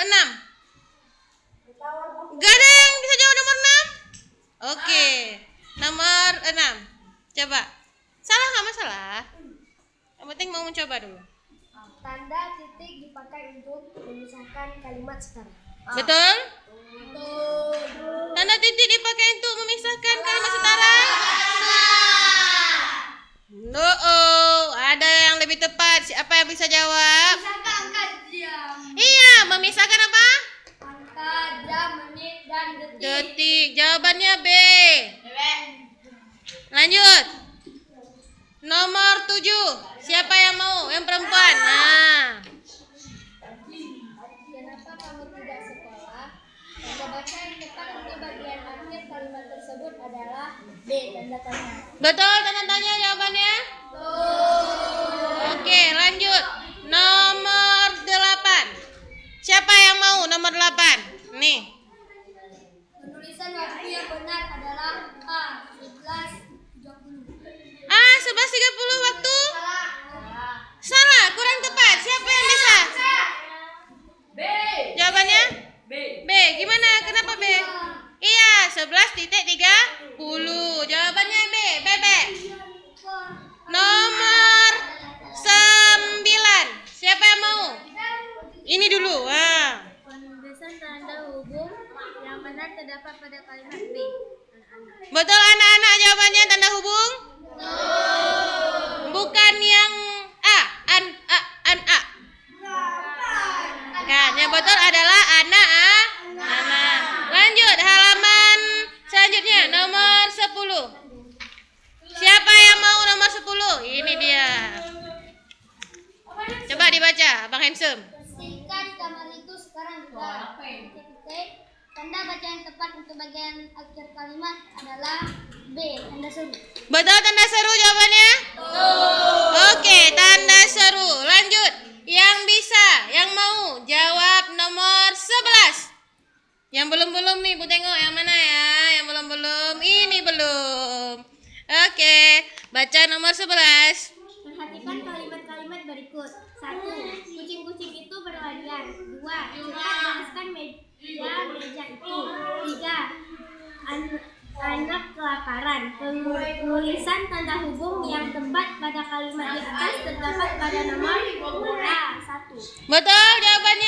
6. Gak ada yang bisa jawab nomor 6? Oke. Nomor 6. Coba. Salah nggak masalah. Yang penting mau mencoba dulu. Tanda titik dipakai untuk memisahkan kalimat setara. Betul? Tanda titik dipakai untuk memisahkan kalimat setara? No, ada yang lebih tepat. Siapa yang bisa jawab? Misalkan angka jam. Iya, memisahkan apa? Angka jam, menit, dan detik. Detik. Jawabannya B. Lanjut. Nomor 7. Siapa yang mau? Yang perempuan. Nah. Kenapa kamu tidak sekolah? Tanda baca yang tepat untuk bagian akhir kalimat tersebut adalah B. Tanda tanya. Betul tanda tanya jawabannya? Oke, lanjut. Nomor 8. Siapa yang mau nomor 8? Nih. Penulisan waktu yang benar adalah A. 11.30. Ah, 11.30 waktu? Salah, kurang tepat. Siapa yang bisa? B. Jawabannya? B. B. Gimana? Kenapa B? Iya, 11.30. Jawabannya B. Bebek. Nomor 9. Siapa yang mau? Ini dulu. Penulisan tanda hubung yang benar terdapat pada kalimat B. Betul anak-anak jawabannya tanda hubung? Bukan yang A. An A. Kan, yang betul adalah anak A. Anak. Lanjut halaman selanjutnya nomor 10. Siapa yang mau nomor 10? Ini dia. Coba dibaca, Bang Handsome. Bersihkan kamar itu sekarang juga. Titik. Tanda baca yang tepat untuk bagian akhir kalimat adalah B. Tanda seru. Betul tanda seru jawabannya? Oke, tanda seru. Lanjut. Yang bisa, yang mau jawab nomor 11. Yang belum-belum nih, Bu tengok yang mana ya? Yang belum-belum. Ini belum. Oke, baca nomor 11. Perhatikan kalimat-kalimat berikut. 1. Kucing-kucing itu berlarian. 2. Cepat bereskan meja itu. 3. Anak kelaparan. Penulisan tanda hubung yang tepat pada kalimat di atas terdapat pada nomor A. 1. Betul jawabannya?